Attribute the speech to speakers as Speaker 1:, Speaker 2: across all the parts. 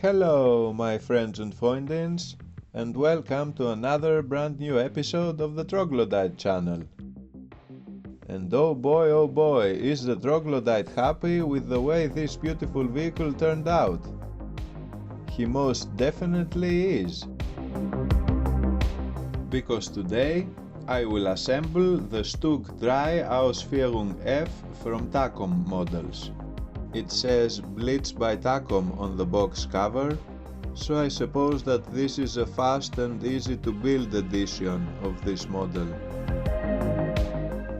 Speaker 1: Hello my friends and freundins, and welcome to another brand new episode of the Troglodyte channel. And oh boy, is the Troglodyte happy with the way this beautiful vehicle turned out. He most definitely is. Because today I will assemble the StuG III Ausf.F from Takom models. It says Bleached by Takom on the box cover, so I suppose that this is a fast and easy to build edition of this model.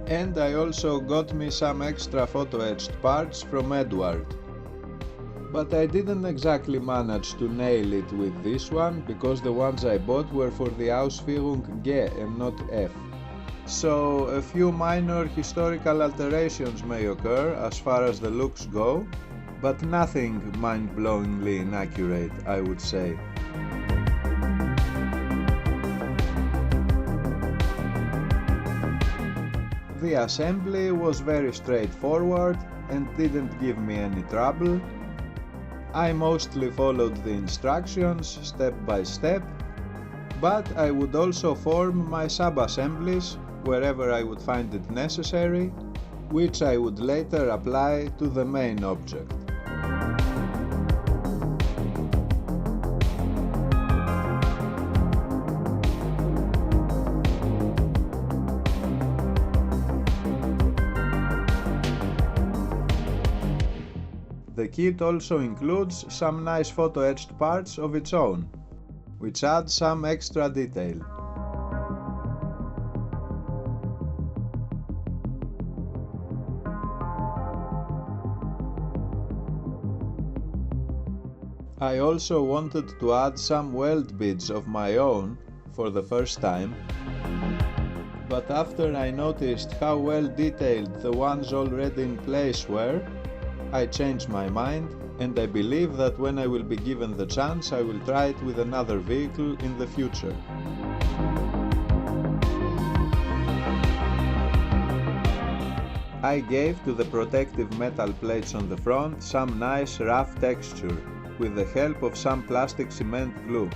Speaker 1: And I also got me some extra photo-etched parts from Edward. But I didn't exactly manage to nail it with this one, because the ones I bought were for the Ausführung G and not F. So a few minor historical alterations may occur as far as the looks go, but nothing mind-blowingly inaccurate, I would say. The assembly was very straightforward and didn't give me any trouble. I mostly followed the instructions step by step, but I would also form my sub-assemblies wherever I would find it necessary, which I would later apply to the main object. The kit also includes some nice photo-etched parts of its own, which add some extra detail. I also wanted to add some weld beads of my own for the first time, but after I noticed how well detailed the ones already in place were, I changed my mind, and I believe that when I will be given the chance I will try it with another vehicle in the future. I gave to the protective metal plates on the front some nice rough texture, with the help of some plastic cement glue.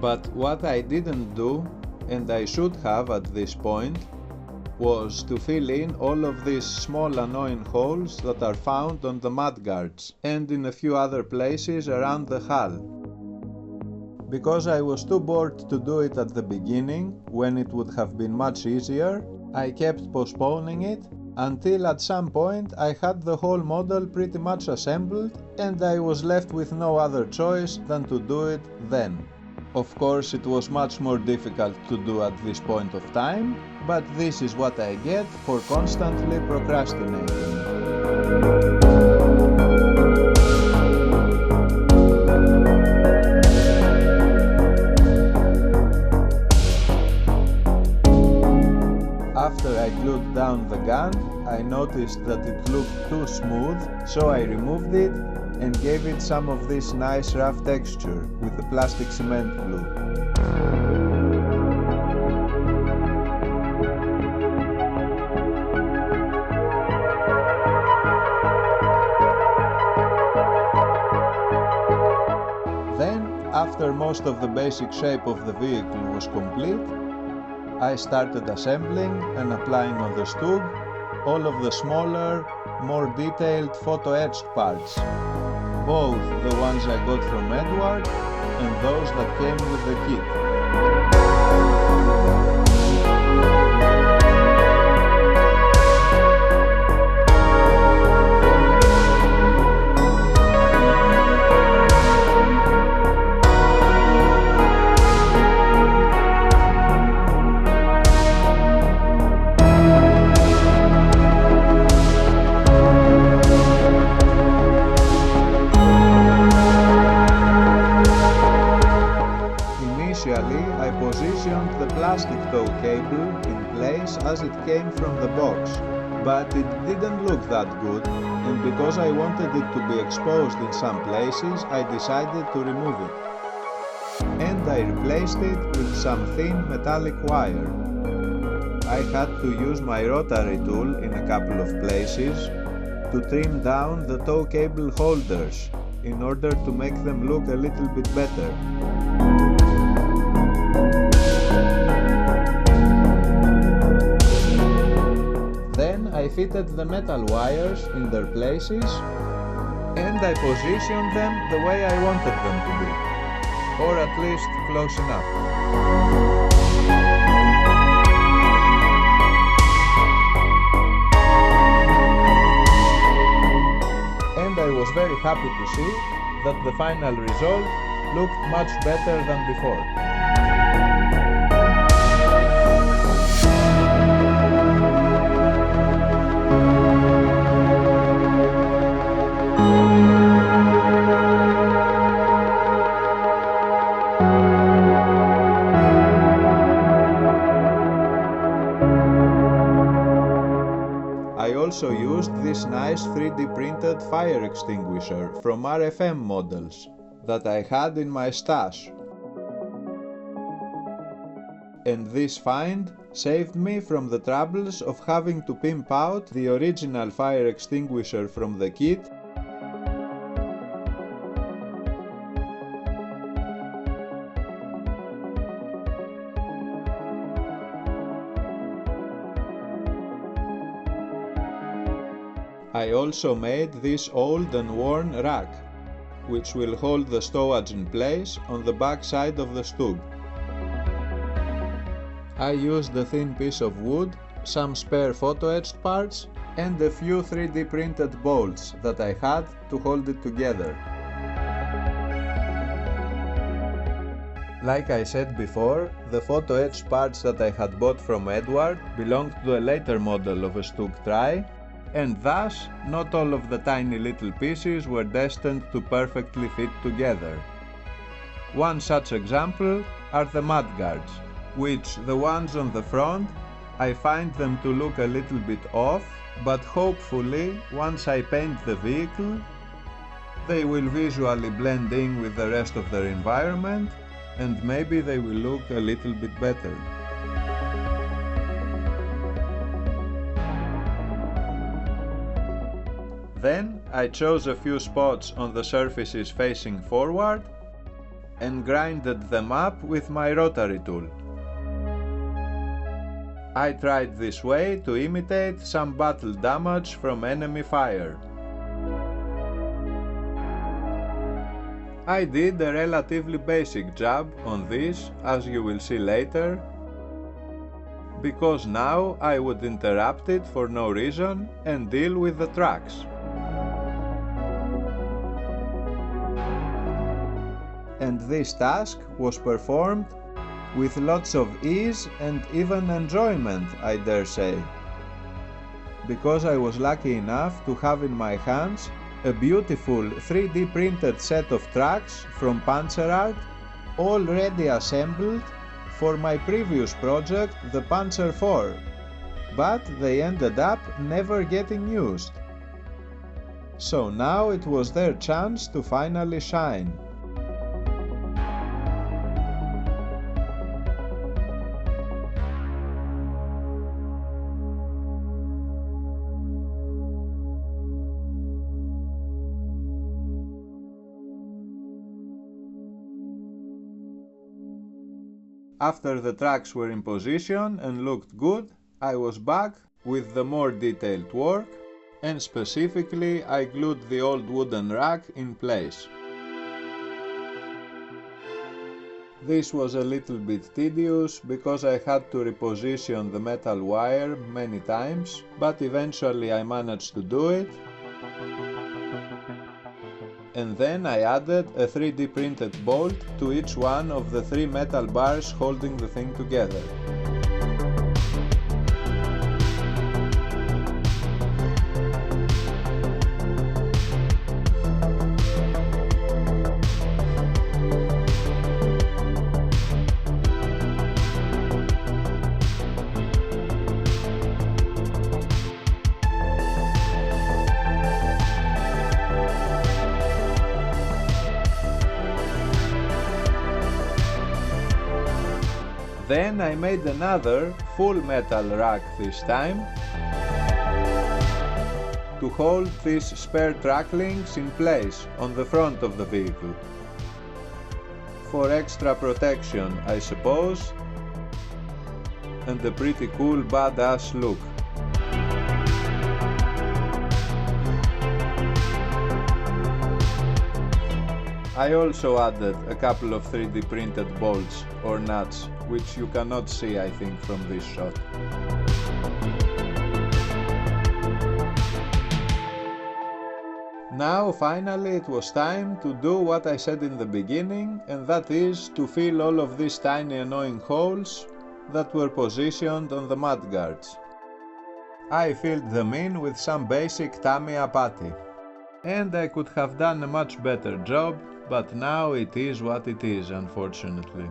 Speaker 1: But what I didn't do, and I should have at this point, was to fill in all of these small annoying holes that are found on the mudguards and in a few other places around the hull. Because I was too bored to do it at the beginning, when it would have been much easier, I kept postponing it until at some point I had the whole model pretty much assembled and I was left with no other choice than to do it then. Of course, it was much more difficult to do at this point of time, but this is what I get for constantly procrastinating. After I glued down the gun, I noticed that it looked too smooth, so I removed it and gave it some of this nice rough texture with the plastic cement glue. Then, after most of the basic shape of the vehicle was complete, I started assembling and applying on the StuG all of the smaller, more detailed photo-etched parts, both the ones I got from Edward and those that came with the kit. Initially, I positioned the plastic tow cable in place as it came from the box, but it didn't look that good, and because I wanted it to be exposed in some places, I decided to remove it. And I replaced it with some thin metallic wire. I had to use my rotary tool in a couple of places to trim down the tow cable holders in order to make them look a little bit better. Then I fitted the metal wires in their places and I positioned them the way I wanted them to be, or at least close enough. I was very happy to see that the final result looked much better than before. I also used this nice 3D printed fire extinguisher from RFM models that I had in my stash. And this find saved me from the troubles of having to pimp out the original fire extinguisher from the kit I also made this old and worn rack, which will hold the stowage in place on the back side of the StuG. I used a thin piece of wood, some spare photo-etched parts, and a few 3D printed bolts that I had to hold it together. Like I said before, the photo-etched parts that I had bought from Edward belonged to a later model of a StuG III, and thus not all of the tiny little pieces were destined to perfectly fit together. One such example are the mudguards, which the ones on the front, I find them to look a little bit off, but hopefully once I paint the vehicle, they will visually blend in with the rest of their environment and maybe they will look a little bit better. Then I chose a few spots on the surfaces facing forward and grinded them up with my rotary tool. I tried this way to imitate some battle damage from enemy fire. I did a relatively basic job on this, as you will see later, because now I would interrupt it for no reason and deal with the tracks. And this task was performed with lots of ease and even enjoyment, I dare say, because I was lucky enough to have in my hands a beautiful 3D printed set of tracks from PanzerArt, already assembled for my previous project, the Panzer IV, but they ended up never getting used. So now it was their chance to finally shine. After the tracks were in position and looked good, I was back with the more detailed work, and specifically I glued the old wooden rack in place. This was a little bit tedious because I had to reposition the metal wire many times, but eventually I managed to do it. And then I added a 3D printed bolt to each one of the 3 metal bars holding the thing together. Then I made another full metal rack this time to hold these spare track links in place on the front of the vehicle. For extra protection, I suppose, and a pretty cool badass look. I also added a couple of 3D printed bolts or nuts, which you cannot see, I think, from this shot. Now finally it was time to do what I said in the beginning, and that is to fill all of these tiny annoying holes that were positioned on the mudguards. I filled them in with some basic Tamiya putty. And I could have done a much better job, but now it is what it is, unfortunately.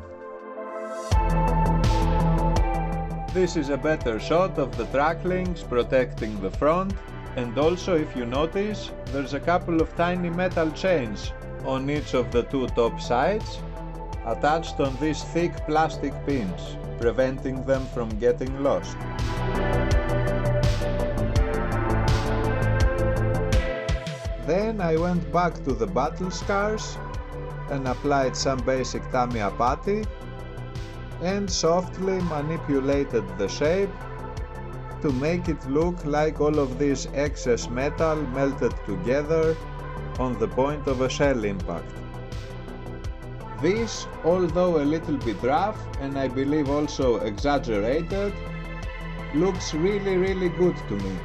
Speaker 1: This is a better shot of the track links protecting the front, and also, if you notice, there's a couple of tiny metal chains on each of the two top sides, attached on these thick plastic pins, preventing them from getting lost. Then I went back to the battle scars and applied some basic Tamiya putty and softly manipulated the shape to make it look like all of this excess metal melted together on the point of a shell impact. This, although a little bit rough and I believe also exaggerated, looks really good to me.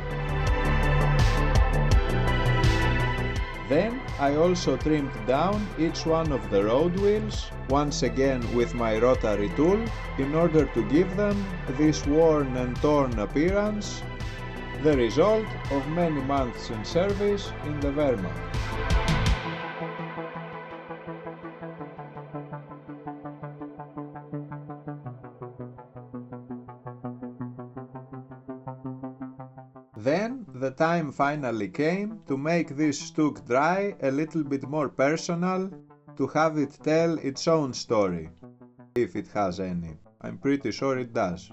Speaker 1: Then I also trimmed down each one of the road wheels, once again with my rotary tool, in order to give them this worn and torn appearance, the result of many months in service in the Wehrmacht. Then the time finally came to make this StuG III a little bit more personal, to have it tell its own story, if it has any. I'm pretty sure it does.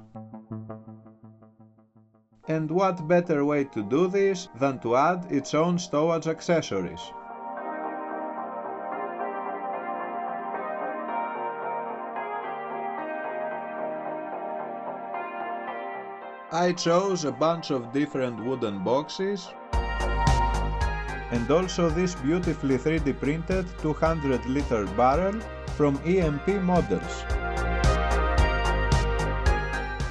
Speaker 1: And what better way to do this than to add its own stowage accessories? I chose a bunch of different wooden boxes and also this beautifully 3D printed 200-liter barrel from EMP models.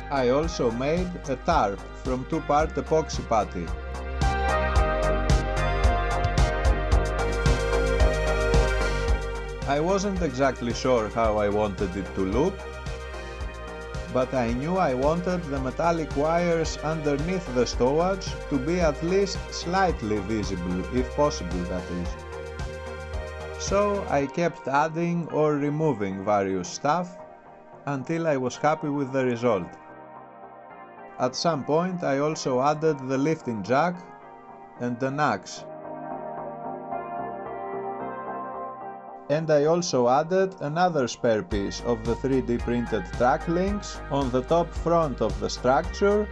Speaker 1: I also made a tarp from 2-part epoxy putty. I wasn't exactly sure how I wanted it to look, but I knew I wanted the metallic wires underneath the stowage to be at least slightly visible, if possible, that is. So I kept adding or removing various stuff until I was happy with the result. At some point I also added the lifting jack and an axe. And I also added another spare piece of the 3D printed track links on the top front of the structure,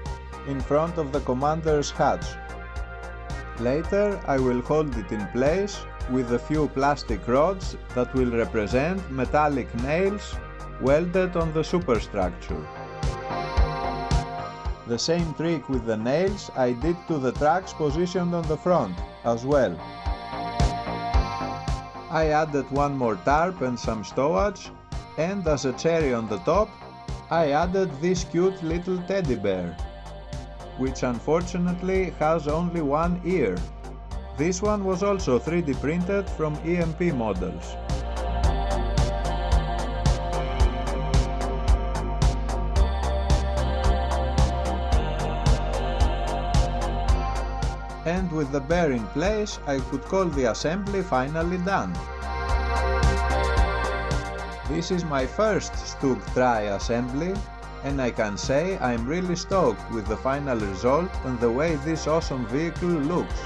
Speaker 1: in front of the commander's hatch. Later I will hold it in place with a few plastic rods that will represent metallic nails welded on the superstructure. The same trick with the nails I did to the tracks positioned on the front as well. I added one more tarp and some stowage, and as a cherry on the top, I added this cute little teddy bear, which unfortunately has only one ear. This one was also 3D printed from EMP models. And with the bear in place, I could call the assembly finally done. This is my first StuG III assembly, and I can say I'm really stoked with the final result and the way this awesome vehicle looks.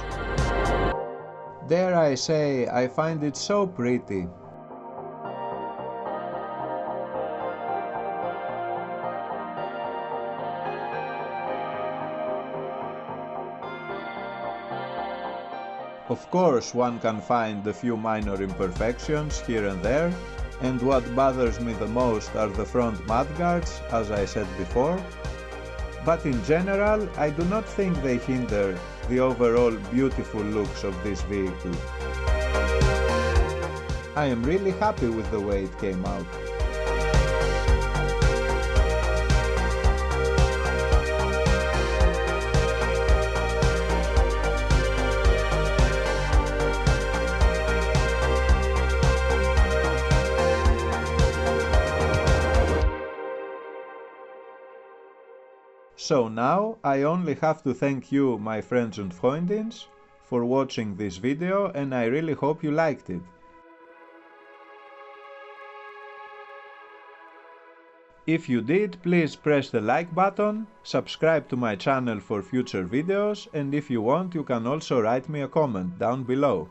Speaker 1: Dare I say, I find it so pretty. Of course, one can find a few minor imperfections here and there, and what bothers me the most are the front mudguards, as I said before, but in general I do not think they hinder the overall beautiful looks of this vehicle. I am really happy with the way it came out. So now I only have to thank you, my friends and freundins, for watching this video, and I really hope you liked it. If you did, please press the like button, subscribe to my channel for future videos, and if you want, you can also write me a comment down below.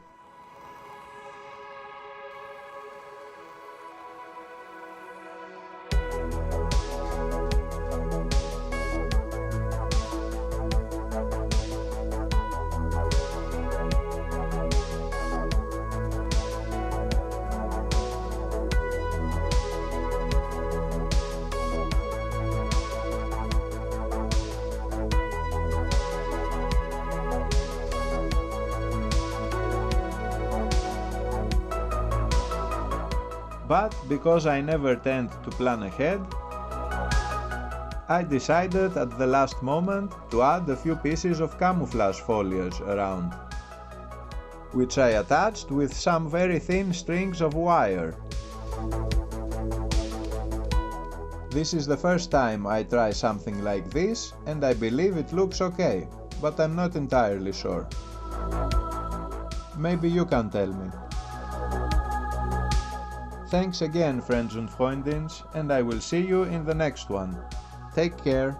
Speaker 1: But because I never tend to plan ahead, I decided at the last moment to add a few pieces of camouflage foliage around, which I attached with some very thin strings of wire. This is the first time I try something like this, and I believe it looks okay, but I'm not entirely sure. Maybe you can tell me. Thanks again, friends and freundins, and I will see you in the next one. Take care.